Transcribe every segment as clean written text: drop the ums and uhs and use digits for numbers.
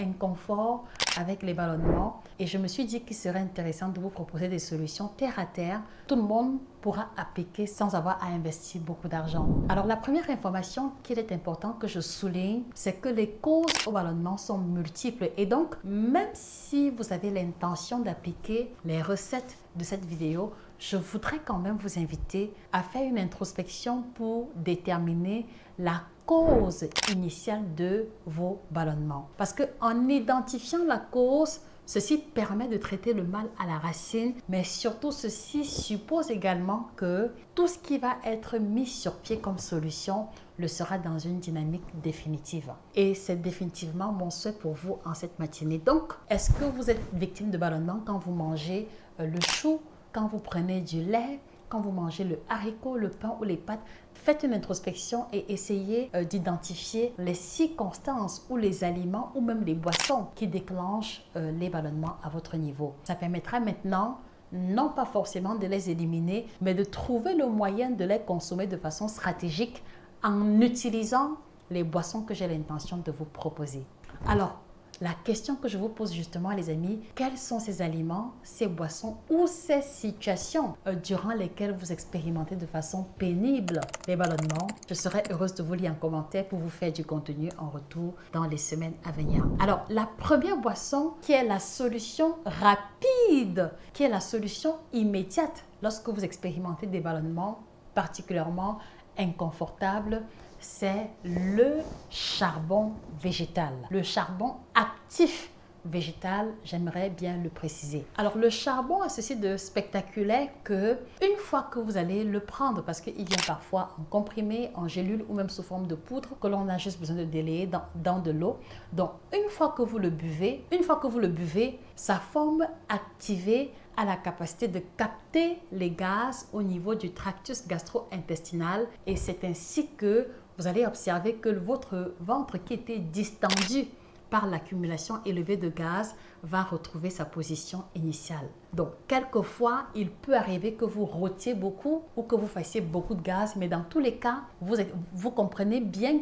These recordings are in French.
inconfort avec les ballonnements et je me suis dit qu'il serait intéressant de vous proposer des solutions terre à terre. Tout le monde pourra appliquer sans avoir à investir beaucoup d'argent. Alors la première information qu'il est important que je souligne, c'est que les causes au ballonnement sont multiples et donc même si vous avez l'intention d'appliquer les recettes de cette vidéo, je voudrais quand même vous inviter à faire une introspection pour déterminer la cause initiale de vos ballonnements. Parce qu'en identifiant la cause, ceci permet de traiter le mal à la racine, mais surtout ceci suppose également que tout ce qui va être mis sur pied comme solution le sera dans une dynamique définitive. Et c'est définitivement mon souhait pour vous en cette matinée. Donc, est-ce que vous êtes victime de ballonnement quand vous mangez le chou, quand vous prenez du lait, quand vous mangez le haricot, le pain ou les pâtes? Faites une introspection et essayez d'identifier les circonstances ou les aliments ou même les boissons qui déclenchent les ballonnements à votre niveau. Ça permettra maintenant non pas forcément de les éliminer, mais de trouver le moyen de les consommer de façon stratégique en utilisant les boissons que j'ai l'intention de vous proposer. Alors, la question que je vous pose justement, les amis, quels sont ces aliments, ces boissons ou ces situations durant lesquelles vous expérimentez de façon pénible les ballonnements? Je serais heureuse de vous lire en commentaire pour vous faire du contenu en retour dans les semaines à venir. Alors, la première boisson qui est la solution rapide, qui est la solution immédiate lorsque vous expérimentez des ballonnements particulièrement inconfortables, c'est le charbon végétal, le charbon actif végétal, j'aimerais bien le préciser. Alors le charbon a ceci de spectaculaire que une fois que vous allez le prendre, parce qu'il vient parfois en comprimé, en gélule ou même sous forme de poudre que l'on a juste besoin de délayer dans de l'eau. Donc une fois que vous le buvez, sa forme activée a la capacité de capter les gaz au niveau du tractus gastro-intestinal et c'est ainsi que vous allez observer que votre ventre qui était distendu par l'accumulation élevée de gaz va retrouver sa position initiale. Donc, quelquefois, il peut arriver que vous rôtiez beaucoup ou que vous fassiez beaucoup de gaz, mais dans tous les cas, vous comprenez bien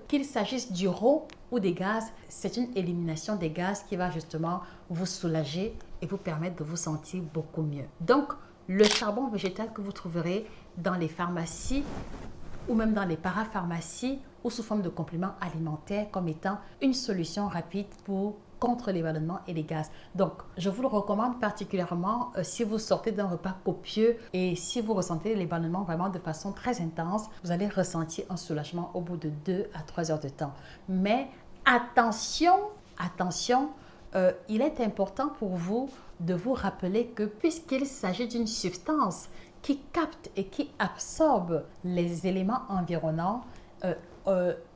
qu'il s'agisse du rot ou des gaz, c'est une élimination des gaz qui va justement vous soulager et vous permettre de vous sentir beaucoup mieux. Donc, le charbon végétal que vous trouverez dans les pharmacies ou même dans les parapharmacies ou sous forme de compléments alimentaires comme étant une solution rapide contre les ballonnements et les gaz. Donc, je vous le recommande particulièrement si vous sortez d'un repas copieux et si vous ressentez les ballonnements vraiment de façon très intense, vous allez ressentir un soulagement au bout de 2 à 3 heures de temps. Mais attention, il est important pour vous de vous rappeler que puisqu'il s'agit d'une substance qui capte et qui absorbe les éléments environnants,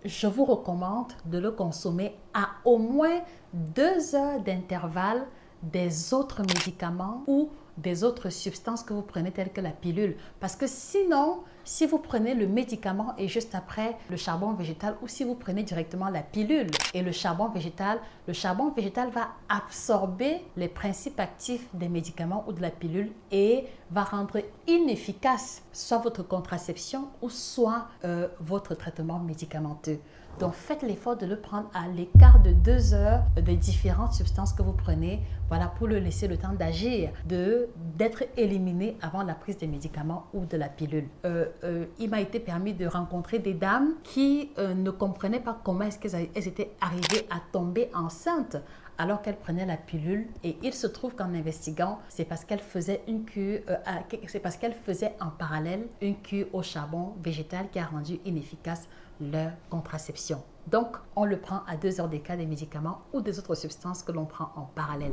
je vous recommande de le consommer à au moins 2 heures d'intervalle des autres médicaments ou des autres substances que vous prenez telles que la pilule. Parce que sinon, si vous prenez le médicament et juste après le charbon végétal ou si vous prenez directement la pilule et le charbon végétal va absorber les principes actifs des médicaments ou de la pilule et va rendre inefficace soit votre contraception ou soit votre traitement médicamenteux. Donc, faites l'effort de le prendre à l'écart de 2 heures des différentes substances que vous prenez, voilà, pour le laisser le temps d'agir, d'être éliminé avant la prise des médicaments ou de la pilule. Il m'a été permis de rencontrer des dames qui ne comprenaient pas comment est-ce qu'elles étaient arrivées à tomber enceintes alors qu'elles prenaient la pilule et il se trouve qu'en investiguant, c'est parce qu'elles faisaient en parallèle une cure au charbon végétal qui a rendu inefficace leur contraception. Donc, on le prend à 2 heures d'écart des médicaments ou des autres substances que l'on prend en parallèle.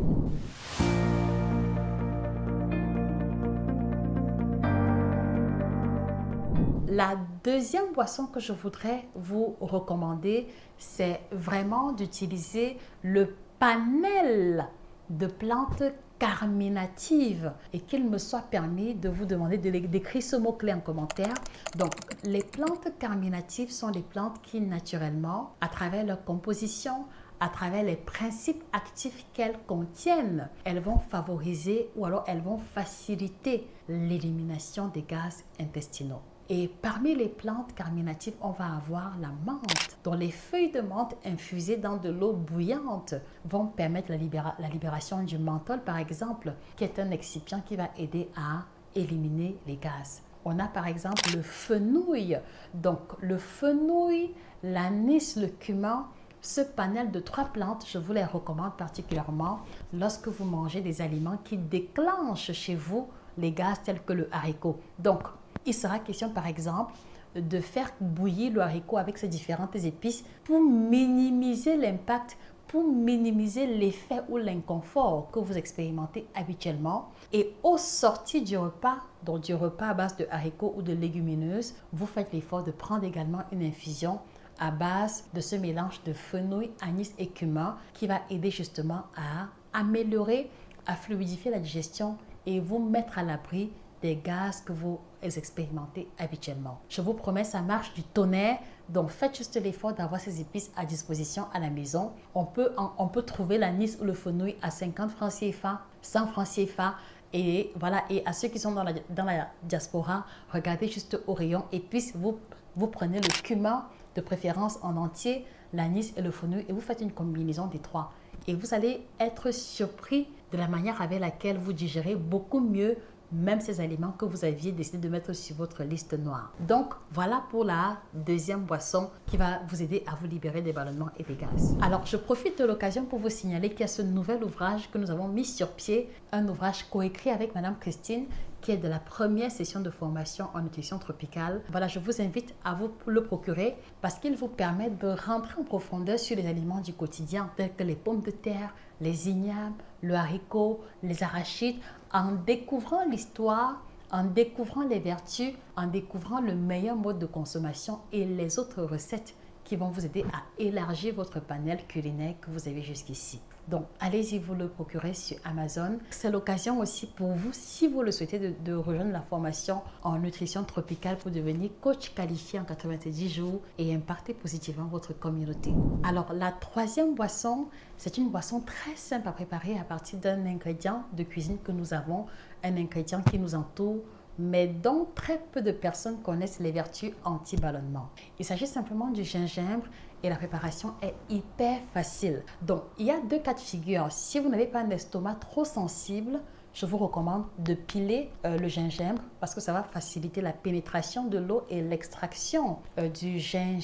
La deuxième boisson que je voudrais vous recommander, c'est vraiment d'utiliser le panel de plantes carminatives et qu'il me soit permis de vous demander d'écrire ce mot-clé en commentaire. Donc, les plantes carminatives sont les plantes qui, naturellement, à travers leur composition, à travers les principes actifs qu'elles contiennent, elles vont favoriser ou alors elles vont faciliter l'élimination des gaz intestinaux. Et parmi les plantes carminatives, on va avoir la menthe, dont les feuilles de menthe infusées dans de l'eau bouillante vont permettre la libération du menthol, par exemple, qui est un excipient qui va aider à éliminer les gaz. On a par exemple le fenouil. Donc le fenouil, l'anis, le cumin, ce panel de 3 plantes, je vous les recommande particulièrement lorsque vous mangez des aliments qui déclenchent chez vous les gaz tels que le haricot. Donc, il sera question par exemple de faire bouillir le haricot avec ses différentes épices pour minimiser l'impact, pour minimiser l'effet ou l'inconfort que vous expérimentez habituellement. Et au sortir du repas, donc du repas à base de haricots ou de légumineuses, vous faites l'effort de prendre également une infusion à base de ce mélange de fenouil, anis et cumin qui va aider justement à améliorer, à fluidifier la digestion et vous mettre à l'abri des gaz que vous expérimentez habituellement. Je vous promets, ça marche du tonnerre. Donc, faites juste l'effort d'avoir ces épices à disposition à la maison. On peut trouver l'anis ou le fenouil à 50 francs CFA, 100 francs CFA. Et voilà, et à ceux qui sont dans la diaspora, regardez juste au rayon épices. Vous prenez le cumin, de préférence en entier, l'anis et le fenouil, et vous faites une combinaison des 3. Et vous allez être surpris de la manière avec laquelle vous digérez beaucoup mieux même ces aliments que vous aviez décidé de mettre sur votre liste noire. Donc, voilà pour la deuxième boisson qui va vous aider à vous libérer des ballonnements et des gaz. Alors, je profite de l'occasion pour vous signaler qu'il y a ce nouvel ouvrage que nous avons mis sur pied, un ouvrage coécrit avec Madame Christine, qui est de la première session de formation en nutrition tropicale. Voilà, je vous invite à vous le procurer parce qu'il vous permet de rentrer en profondeur sur les aliments du quotidien, tels que les pommes de terre, les ignames, le haricot, les arachides, en découvrant l'histoire, en découvrant les vertus, en découvrant le meilleur mode de consommation et les autres recettes qui vont vous aider à élargir votre panel culinaire que vous avez jusqu'ici. Donc, allez-y vous le procurer sur Amazon. C'est l'occasion aussi pour vous, si vous le souhaitez, de rejoindre la formation en nutrition tropicale pour devenir coach qualifié en 90 jours et impacter positivement votre communauté. Alors, la troisième boisson, c'est une boisson très simple à préparer à partir d'un ingrédient de cuisine que nous avons, un ingrédient qui nous entoure, mais dont très peu de personnes connaissent les vertus anti-ballonnement. Il s'agit simplement du gingembre et la préparation est hyper facile. Donc, il y a 2 cas de figure. Si vous n'avez pas un estomac trop sensible, je vous recommande de piler le gingembre parce que ça va faciliter la pénétration de l'eau et l'extraction du gingembre